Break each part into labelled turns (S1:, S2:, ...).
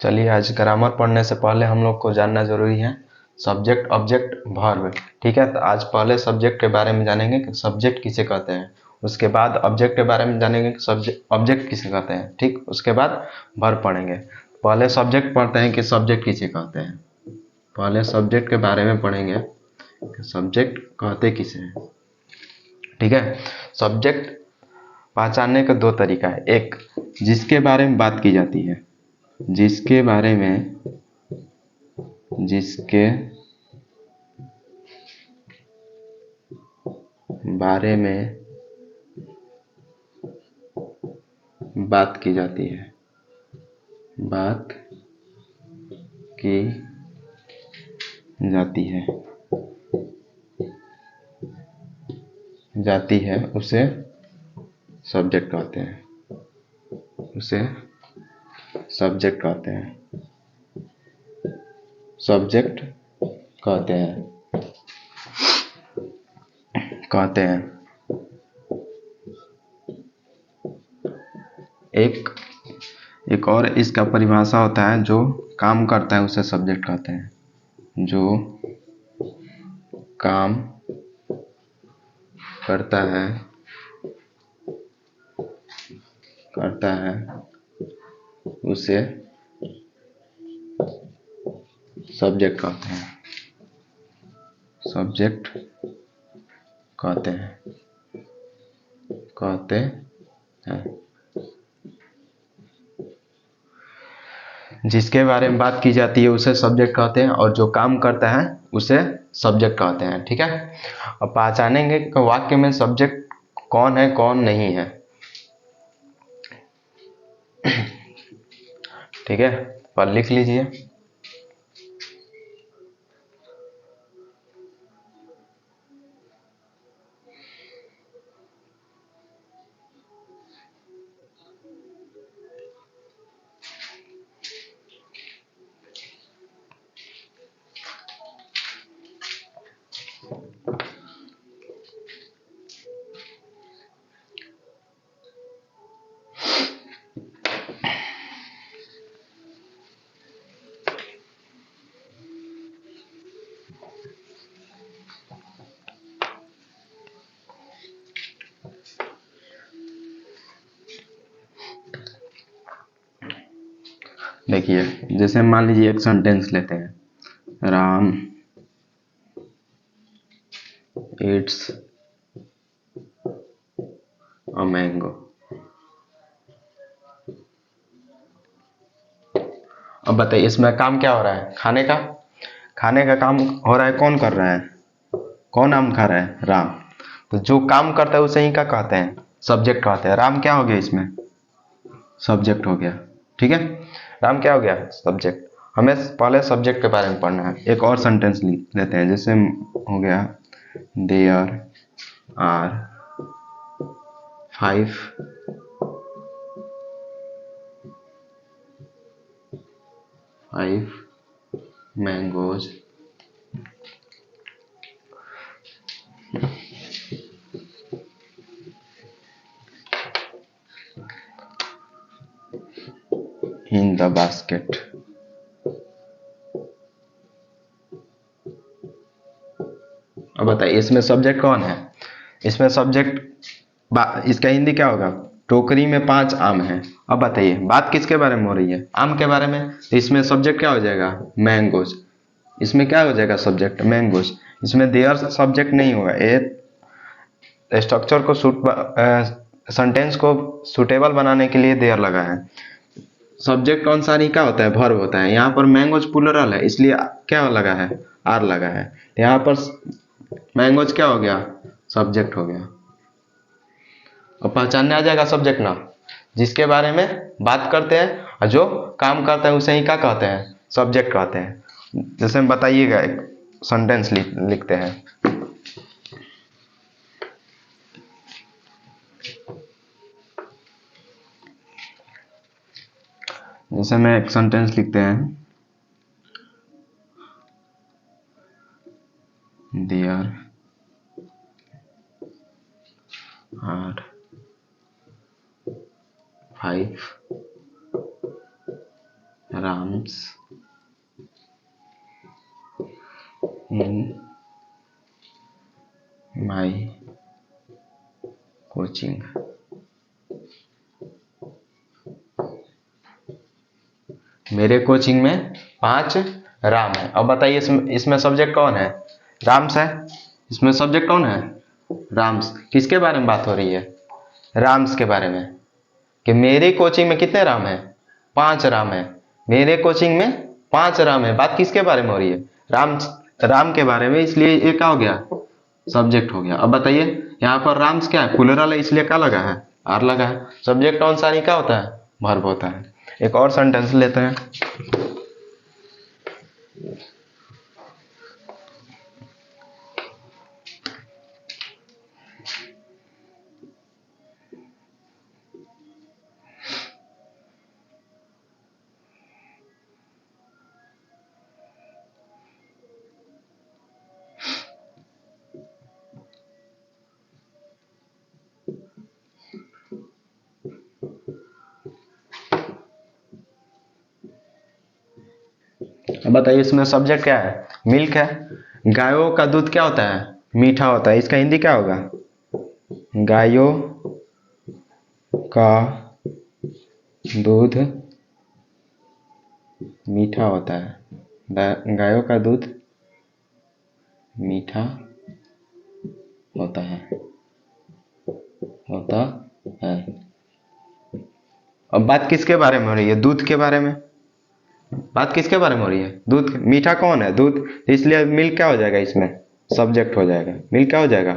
S1: चलिए, आज ग्रामर पढ़ने से पहले हम लोग को जानना जरूरी है सब्जेक्ट, ऑब्जेक्ट, वर्ब। ठीक है, तो आज पहले सब्जेक्ट के बारे में जानेंगे कि सब्जेक्ट किसे कहते हैं। उसके बाद ऑब्जेक्ट के बारे में जानेंगे कि सब्जेक्ट, ऑब्जेक्ट किसे कहते हैं। ठीक, उसके बाद वर्ब पढ़ेंगे। पहले सब्जेक्ट पढ़ते हैं कि सब्जेक्ट किसे कहते हैं। पहले सब्जेक्ट के बारे में पढ़ेंगे कि सब्जेक्ट कहते किसे हैं। ठीक है, सब्जेक्ट पहचानने का दो तरीका है। एक, जिसके बारे में बात की जाती है, जिसके बारे में बात की जाती है, बात की जाती है उसे सब्जेक्ट कहते हैं, उसे सब्जेक्ट कहते हैं, सब्जेक्ट कहते हैं, कहते हैं। एक और इसका परिभाषा होता है, जो काम करता है उसे सब्जेक्ट कहते हैं, जो काम करता है उसे सब्जेक्ट कहते हैं, सब्जेक्ट कहते हैं। जिसके बारे में बात की जाती है उसे सब्जेक्ट कहते हैं, और जो काम करता है उसे सब्जेक्ट कहते हैं। ठीक है, अब पहचानेंगे कि वाक्य में सब्जेक्ट कौन है, कौन नहीं है। ठीक है, पर लिख लीजिए। देखिए, जैसे मान लीजिए एक सेंटेंस लेते हैं, राम ईट्स अ मैंगो। अब बताइए इसमें काम क्या हो रहा है, खाने का काम हो रहा है। कौन कर रहा है, कौन आम खा रहा है, राम। तो जो काम करता है उसे ही क्या कहते हैं, सब्जेक्ट कहते हैं। राम क्या हो गया, इसमें सब्जेक्ट हो गया। ठीक है, राम क्या हो गया, सब्जेक्ट। हमें पहले सब्जेक्ट के बारे में पढ़ना है। एक और सेंटेंस लिख लेते हैं, जैसे हो गया, there are 5 mangoes in the basket. अब बताइए इसमें सब्जेक्ट कौन है, इसमें सब्जेक्ट इसका हिंदी क्या होगा, टोकरी में 5 आम हैं। अब बताइए बात किसके बारे में हो रही है, आम के बारे में। तो इसमें सब्जेक्ट क्या हो जाएगा, मैंगोज। इसमें क्या हो जाएगा, सब्जेक्ट मैंगोज। इसमें देयर सब्जेक्ट नहीं होगा। ये स्ट्रक्चर को सेंटेंस को सुटेबल बनाने के लिए देयर लगा है। सब्जेक्ट कौन सा नहीं क्या होता है, वर्ब होता है। यहाँ पर मैंगोज प्लुरल है, इसलिए क्या लगा है, आर लगा है। यहाँ पर मैंगोज क्या हो गया, सब्जेक्ट हो गया। और पहचानने आ जाएगा सब्जेक्ट ना, जिसके बारे में बात करते हैं और जो काम करता है उसे ही क्या कहते हैं, सब्जेक्ट कहते हैं। जैसे बताइएगा, एक सेंटेंस लिखते हैं। जैसे मैं एक सेंटेंस लिखते हैं, there are 5 Rams in my coaching. मेरे कोचिंग में 5 राम है। अब बताइए इसमें सब्जेक्ट कौन है? राम्स है। इसमें सब्जेक्ट कौन है? राम्स। किसके बारे में बात हो रही है? राम्स के बारे में। कि मेरी कोचिंग में कितने राम है? 5 राम है। मेरे कोचिंग में 5 राम है। बात किसके बारे में हो रही है? राम के बारे में, इसलिए ये क्या हो गया? सब्जेक्ट हो गया। अब बताइए यहाँ पर राम्स क्या है? प्लुरल है, इसलिए क्या लगा है? आर लगा है। सब्जेक्ट अनुसार ही क्या होता है? वर्ब होता है। एक और सेंटेंस लेते हैं। अब बताइए इसमें सब्जेक्ट क्या है? मिल्क है। गायों का दूध क्या होता है? मीठा होता है। इसका हिंदी क्या होगा? गायों का दूध मीठा होता है। गायों का दूध मीठा होता है। अब बात किसके बारे में हो रही है? दूध के बारे में। बात किसके बारे में हो रही है? दूध। मीठा कौन है? दूध। इसलिए मिल्क क्या हो जाएगा? इसमें सब्जेक्ट हो जाएगा। मिल्क क्या हो जाएगा?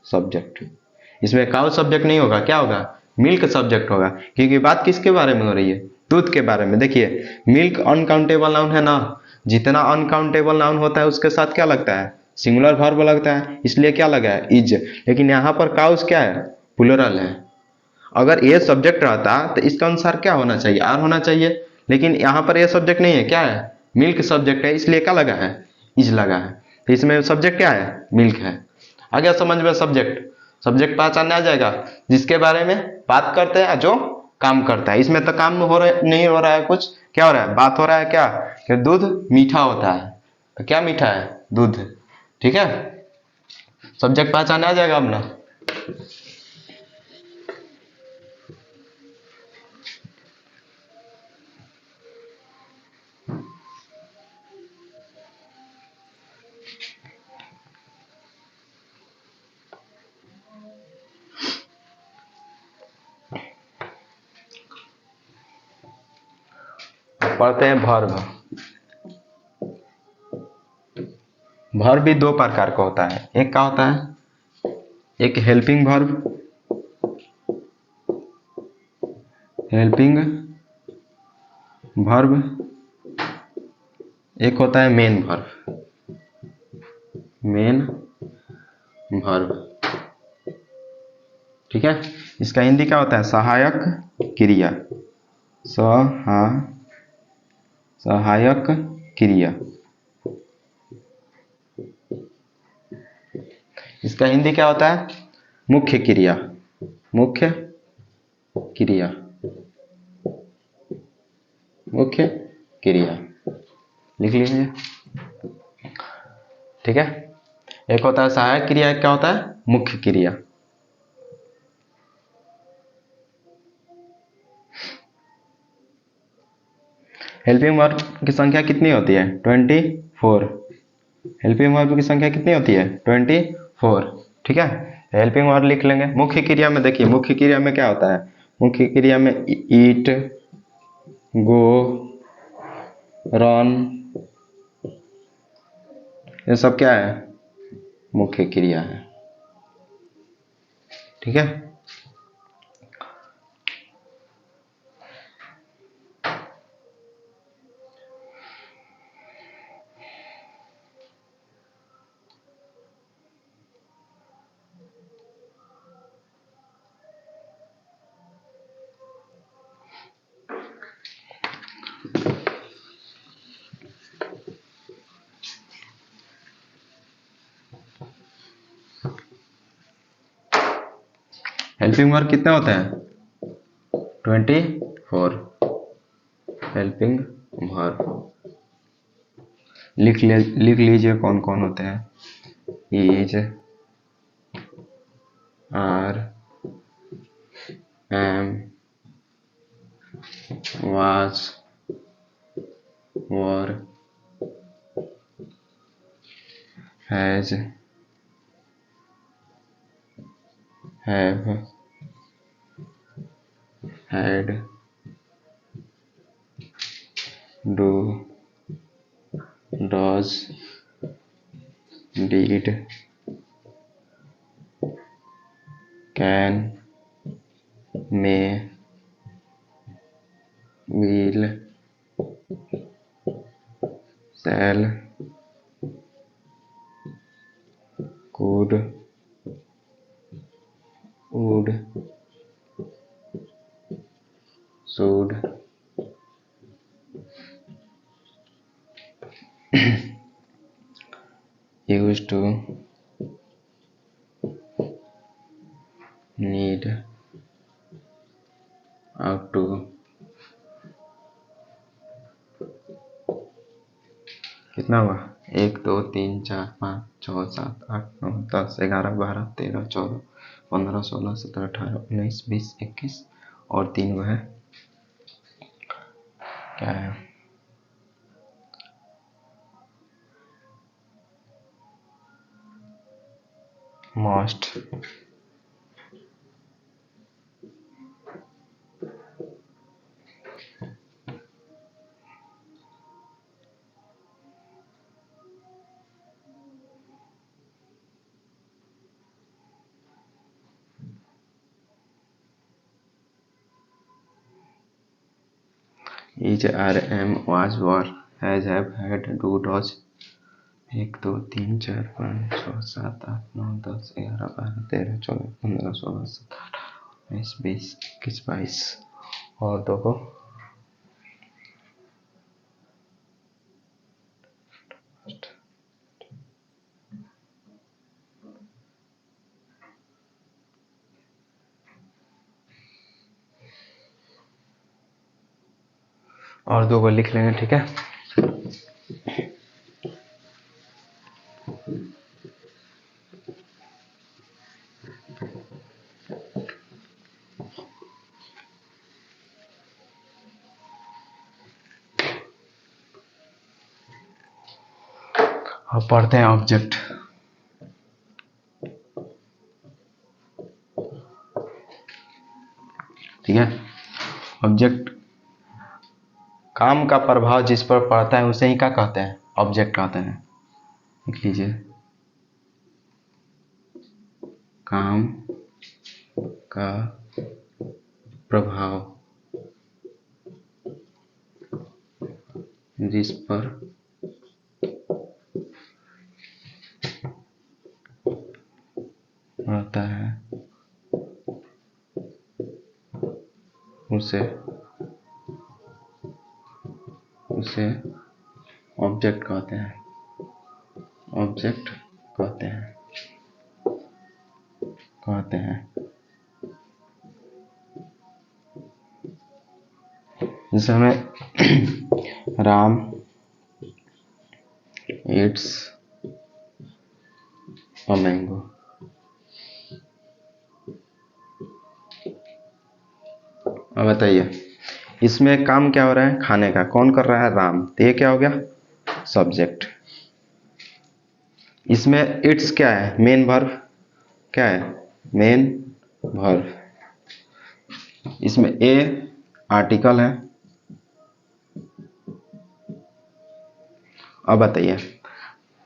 S1: सब्जेक्ट। इसमें काउ सब्जेक्ट नहीं होगा, क्या होगा? मिल्क सब्जेक्ट होगा। क्योंकि बात किसके बारे में हो रही है? दूध के बारे में। देखिए मिल्क अनकाउंटेबल नाउन है ना, जितना अनकाउंटेबल नाउन होता है उसके साथ क्या लगता है? सिंगुलर वर्ब लगता है, इसलिए क्या लगा है? इज। लेकिन यहाँ पर काउस क्या है? प्लुरल है। अगर ये सब्जेक्ट रहता तो इसका अनुसार क्या होना चाहिए? आर होना चाहिए। लेकिन यहाँ पर ये सब्जेक्ट नहीं है, क्या है? मिल्क सब्जेक्ट है, इसलिए क्या लगा है? इज लगा है। तो इसमें सब्जेक्ट क्या है? मिल्क है। आ गया समझ में? सब्जेक्ट। सब्जेक्ट पहचानने आ जाएगा जिसके बारे में बात करते हैं, जो काम करता है। इसमें तो काम नहीं हो रहा है कुछ। क्या हो रहा है? बात हो रहा है क्या? कि दूध मीठा होता है। तो क्या मीठा है? दूध। ठीक है, सब्जेक्ट पहचानने आ जाएगा अब ना। पढ़ते हैं वर्ब। वर्ब भी 2 प्रकार का होता है। एक क्या होता है? एक हेल्पिंग वर्ब, हेल्पिंग वर्ब। एक होता है मेन वर्ब, मेन वर्ब। ठीक है, इसका हिंदी क्या होता है? सहायक क्रिया। सहायक क्रिया। इसका हिंदी क्या होता है? मुख्य क्रिया। मुख्य क्रिया। मुख्य क्रिया लिख लीजिए। ठीक है, एक होता है सहायक क्रिया, एक क्या होता है? मुख्य क्रिया। हेल्पिंग वर्ब की संख्या कितनी होती है? 24। हेल्पिंग वर्ब की संख्या कितनी होती है? 24। ठीक है, हेल्पिंग वर्ब लिख लेंगे। मुख्य क्रिया में देखिए, मुख्य क्रिया में क्या होता है? मुख्य क्रिया में ईट, गो, रन, ये सब क्या है? मुख्य क्रिया है। ठीक है, हेल्पिंग वर्ब कितने होते हैं? 24। हेल्पिंग वर्ब लिख लीजिए कौन कौन होते हैं। Is, are, am, was, were, has, have, had, do, does, did, can, may, will, shall, could, would, should, used to, need, ought to। कितना हुआ? 1 2 3 4 5 6 7 8 9 10 11 12 13 14 15 16 17 18 19 20 21 और 3 वो है, क्या है, must. Is, are, am, was, were, has, have, had, do, does. 1 2 3 4 5 6 7 8 9 10 11 12 13 14 15 16 17 19 20 21 22 और 2 को लिख लेंगे, ठीक है। अब पढ़ते हैं ऑब्जेक्ट। ठीक है, ऑब्जेक्ट काम का प्रभाव जिस पर पड़ता है उसे ही क्या कहते हैं? ऑब्जेक्ट कहते हैं। लिख लीजिए, काम का प्रभाव जिस पर पड़ता है उसे ऑब्जेक्ट कहते हैं। ऑब्जेक्ट कहते हैं। जैसे हमें राम ईट्स अ मैंगो। अब बताइए, इसमें काम क्या हो रहा है? खाने का। कौन कर रहा है? राम। तो ये क्या हो गया? सब्जेक्ट। इसमें इट्स क्या है? Main verb. क्या है? Main verb. इसमें ए आर्टिकल है। अब बताइए,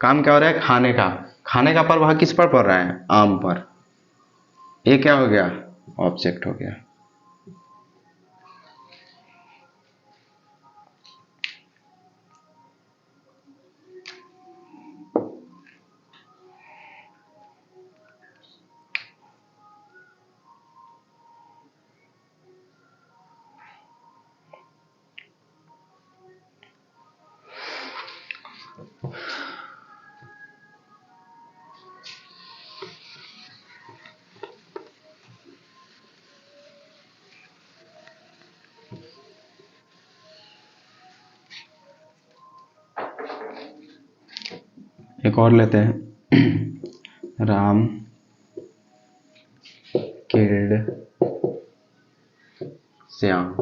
S1: काम क्या हो रहा है? खाने का। खाने का प्रभाव किस पर पड़ रहा है? आम पर। ये क्या हो गया? ऑब्जेक्ट हो गया। एक और लेते हैं। राम किल्ड श्याम,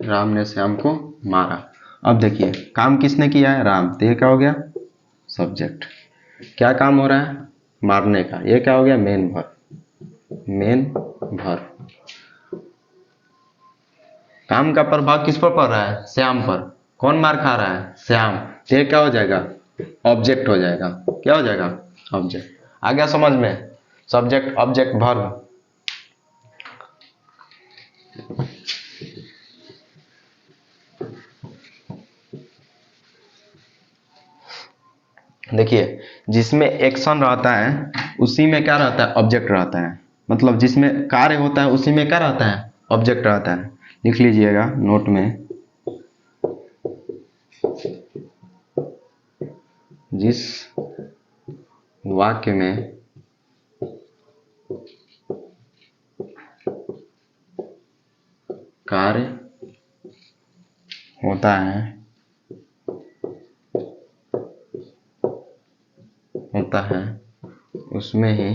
S1: राम ने श्याम को मारा। अब देखिए काम किसने किया है? राम। तो ये क्या हो गया? सब्जेक्ट। क्या काम हो रहा है? मारने का। ये क्या हो गया? Main verb. Main verb. काम का प्रभाव किस पर पड़ रहा है? श्याम पर। कौन मार खा रहा है? श्याम। तो ये क्या हो जाएगा? ऑब्जेक्ट हो जाएगा। क्या हो जाएगा? ऑब्जेक्ट। आ गया समझ में? Subject object verb. देखिए जिसमें एक्शन रहता है उसी में क्या रहता है? ऑब्जेक्ट रहता है। मतलब जिसमें कार्य होता है उसी में क्या रहता है? ऑब्जेक्ट रहता है। लिख लीजिएगा नोट में, जिस वाक्य में कार्य होता है उसमें ही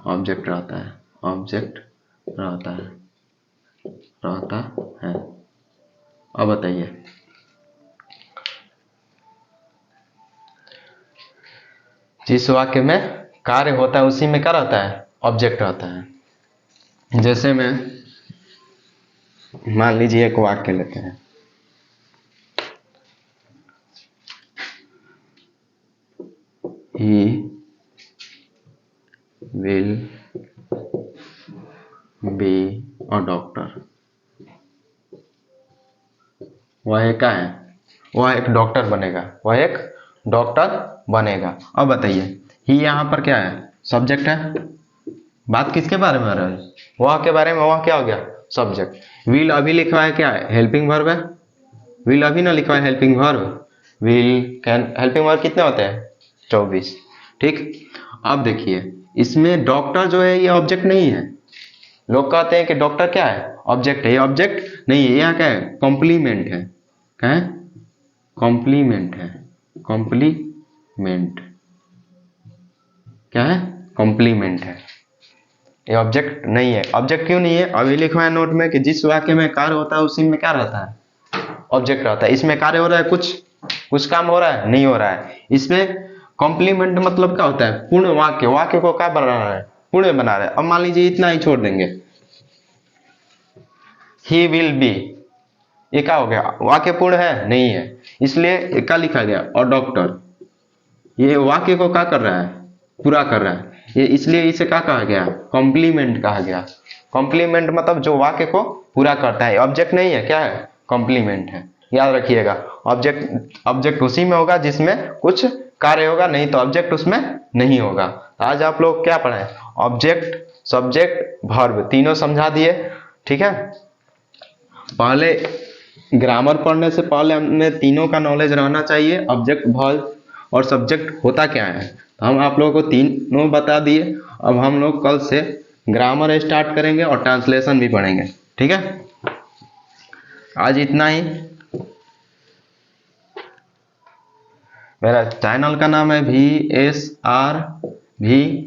S1: ऑब्जेक्ट रहता है। ऑब्जेक्ट रहता है। अब बताइए, जिस वाक्य में कार्य होता है उसी में क्या रहता है? ऑब्जेक्ट रहता है। जैसे में मान लीजिए एक वाक्य लेते हैं, he will be a doctor. वह एक क्या है? वह एक डॉक्टर बनेगा। वह एक डॉक्टर बनेगा। अब बताइए ही यहाँ पर क्या है? सब्जेक्ट है। बात किसके बारे में आ रहा है? वह के बारे में। वह क्या हो गया? सब्जेक्ट। विल अभी लिखा है क्या है? हेल्पिंग वर्ब है। विल अभी ना लिखा है helping verb. Will can helping verb कितने होते हैं? 24। ठीक। अब देखिए इसमें डॉक्टर जो है ये ऑब्जेक्ट नहीं है। लोग कहते हैं कि डॉक्टर क्या है? ऑब्जेक्ट है। ये ऑब्जेक्ट नहीं है। यहाँ क्या है? कॉम्प्लीमेंट है। क्या है? कॉम्प्लीमेंट है। कॉम्प्लीमेंट क्या है? कॉम्प्लीमेंट है। ये ऑब्जेक्ट नहीं है। ऑब्जेक्ट क्यों नहीं है? अभी लिखा है नोट में कि जिस वाक्य में कार्य होता है उसी में क्या रहता है? ऑब्जेक्ट रहता है। इसमें कार्य हो रहा है, कुछ काम हो रहा है? नहीं हो रहा है। इसमें कॉम्प्लीमेंट मतलब क्या होता है? पूर्ण वाक्य। वाक्य को क्या बना रहा है? पूर्ण बना रहा है। अब मान लीजिए इतना ही छोड़ देंगे, ही विल बी, ये क्या हो गया? वाक्य पूर्ण है? नहीं है। इसलिए क्या लिखा गया? और डॉक्टर। ये वाक्य को क्या कर रहा है? पूरा कर रहा है। ये इसलिए इसे क्या कहा गया? कॉम्प्लीमेंट कहा गया। कॉम्प्लीमेंट मतलब जो वाक्य को पूरा करता है। ऑब्जेक्ट नहीं है। क्या है? कॉम्प्लीमेंट है। याद रखिएगा ऑब्जेक्ट उसी में होगा जिसमें कुछ कार्य होगा, नहीं तो ऑब्जेक्ट उसमें नहीं होगा। आज आप लोग क्या पढ़े? ऑब्जेक्ट, सब्जेक्ट, वर्ब तीनों समझा दिए। ठीक है। पहले ग्रामर पढ़ने से पहले हमें तीनों का नॉलेज रहना चाहिए। ऑब्जेक्ट, वर्ब और सब्जेक्ट होता क्या है, तो हम आप लोगों को तीनों बता दिए। अब हम लोग कल से ग्रामर स्टार्ट करेंगे और ट्रांसलेशन भी पढ़ेंगे। ठीक है। आज इतना ही। मेरा चैनल का नाम है VSRV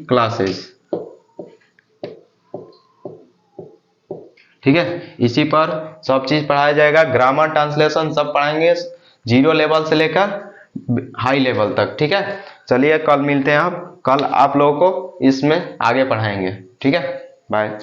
S1: क्लासेस। ठीक है। इसी पर सब चीज पढ़ाया जाएगा। ग्रामर, ट्रांसलेशन सब पढ़ाएंगे, 0 लेवल से लेकर हाई लेवल तक। ठीक है। चलिए कल मिलते हैं। आप कल आप लोगों को इसमें आगे पढ़ाएंगे। ठीक है। बाय।